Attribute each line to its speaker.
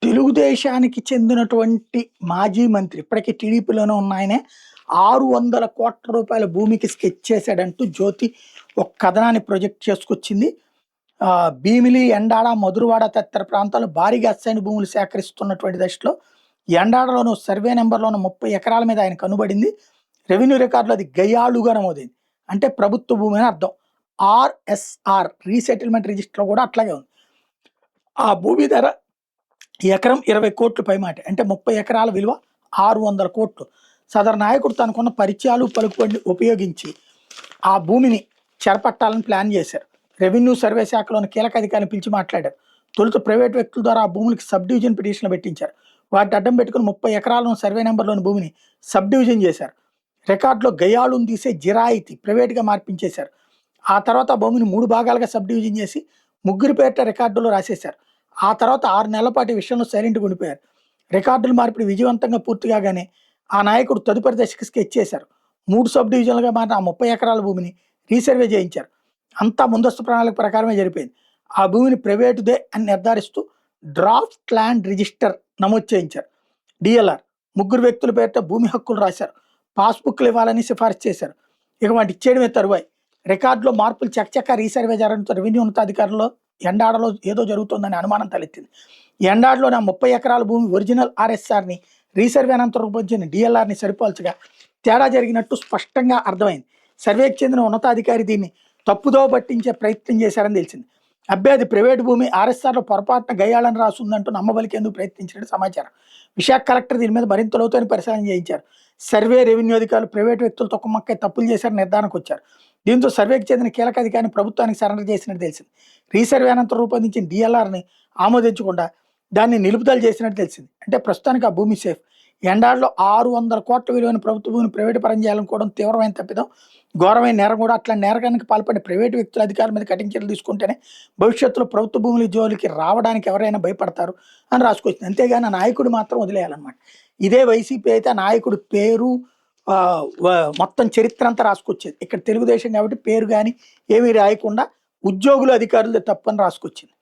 Speaker 1: తెలుగుదేశానికి చెందినటువంటి మాజీ మంత్రి ఇప్పటికీ టీడీపీలోనే ఉన్న ఆయనే 600 కోట్ల రూపాయల భూమికి స్కెచ్ చేశాడంటూ జ్యోతి ఒక కథనాన్ని ప్రొజెక్ట్ చేసుకొచ్చింది. భీమిలి, ఎండాడ, మధురవాడ తదితర ప్రాంతాల్లో భారీగా అసైన్ భూములు సేకరిస్తున్నటువంటి దశలో ఎండాడలోను సర్వే నెంబర్లోను 30 ఎకరాల మీద ఆయన కనుబడింది. రెవెన్యూ రికార్డులో అది గయాళుగా నమోదైంది. అంటే ప్రభుత్వ భూమి అని అర్థం. ఆర్ఎస్ఆర్ రీసెటిల్మెంట్ రిజిస్టర్లో కూడా అట్లాగే ఉంది. ఆ భూమి ధర ఎకరం 20 కోట్లు పైమాట. అంటే 30 ఎకరాల విలువ 600 కోట్లు. సదరు నాయకుడు తనకున్న పరిచయాలు పలుకుబడిని ఉపయోగించి ఆ భూమిని చేపట్టాలని ప్లాన్ చేశారు. రెవెన్యూ సర్వే శాఖలోని కీలక అధికారిని పిలిచి మాట్లాడారు. తొలుత ప్రైవేట్ వ్యక్తుల ద్వారా ఆ భూములకి సబ్ డివిజన్ పిటిషన్లు పెట్టించారు. వాటిని అడ్డం పెట్టుకుని 30 ఎకరాలను సర్వే నెంబర్లోని భూమిని సబ్ డివిజన్ చేశారు. రికార్డులో గయాళును తీసే జిరాయితీ ప్రైవేట్గా మార్పించేశారు. ఆ తర్వాత ఆ భూమిని 3 భాగాలుగా సబ్ డివిజన్ చేసి ముగ్గురి పేరిట రికార్డులో రాసేశారు. ఆ తర్వాత 6 నెలల పాటు ఈ విషయంలో సైలెంట్గా ఉండిపోయారు. రికార్డుల మార్పిడి విజయవంతంగా పూర్తి కాగానే ఆ నాయకుడు తదుపరి దశకి స్కెచ్ చేశారు. 3 సబ్ డివిజన్లుగా మారిన ఆ 30 ఎకరాల భూమిని రీసర్వే చేయించారు. అంతా ముందస్తు ప్రణాళిక ప్రకారమే జరిపోయింది. ఆ భూమిని ప్రైవేటుదే అని నిర్ధారిస్తూ డ్రాఫ్ట్ ల్యాండ్ రిజిస్టర్ నమోదు చేయించారు. డిఎల్ఆర్ 3 వ్యక్తుల పేరిట భూమి హక్కులు రాశారు. పాస్బుక్లు ఇవ్వాలని సిఫార్సు చేశారు. ఇక వాటి ఇచ్చేయడమే తరువాయి. రికార్డులో మార్పులు చకచకా రీసర్వే జరగడంతో రెవెన్యూ ఉన్నతాధికారుల్లో ఎండాడలో ఏదో జరుగుతుందని అనుమానం తలెత్తింది. ఎండాడలో నా 30 ఎకరాల భూమి ఒరిజినల్ ఆర్ఎస్ఆర్ని రీసర్వే అనంతరం రూపొందించిన డిఎల్ఆర్ని సరిపోల్చగా తేడా జరిగినట్టు స్పష్టంగా అర్థమైంది. సర్వేకి చెందిన ఉన్నతాధికారి దీన్ని తప్పుదో పట్టించే ప్రయత్నం చేశారని తెలిసింది. అభ్యర్థి ప్రైవేటు భూమి ఆర్ఎస్ఆర్లో పొరపాటున గయాళని రాసుందంటూ నమ్మబలికేందుకు ప్రయత్నించినట్టు సమాచారం. విశాఖ కలెక్టర్ దీని మీద మరింత లోతైన పరిశీలన చేయించారు. సర్వే, రెవెన్యూ అధికారులు ప్రైవేటు వ్యక్తులు తొక్కమక్కై తప్పులు చేశారని నిర్ధారణకు వచ్చారు. దీంతో సర్వేకి చెందిన కీలక అధికారిని ప్రభుత్వానికి సరెండర్ చేసినట్టు తెలిసింది. రీసర్వే అనంతరం రూపొందించిన డిఎల్ఆర్ని ఆమోదించకుండా దాన్ని నిలుపుదల చేసినట్టు తెలిసింది. అంటే ప్రస్తుతానికి ఆ భూమి సేఫ్. ఎండాడలో 600 కోట్ల విలువైన ప్రభుత్వ భూమిని ప్రైవేటు పరం చేయాలనుకోవడం తీవ్రమైన తప్పిదం, ఘోరమైన నేరం కూడా. అట్లా నేరకానికి పాల్పడిన ప్రైవేటు వ్యక్తుల అధికారుల మీద కఠిన చర్యలు తీసుకుంటేనే భవిష్యత్తులో ప్రభుత్వ భూముల జోలికి రావడానికి ఎవరైనా భయపడతారు అని రాసుకొచ్చింది. అంతేగాని ఆ నాయకుడు మాత్రం వదిలేయాలన్నమాట. ఇదే వైసీపీ అయితే ఆ నాయకుడు పేరు మొత్తం చరిత్ర అంతా రాసుకొచ్చేది. ఇక్కడ తెలుగుదేశం కాబట్టి పేరు కానీ ఏమీ రాయకుండా ఉద్యోగులు, అధికారులదే తప్పని రాసుకొచ్చింది.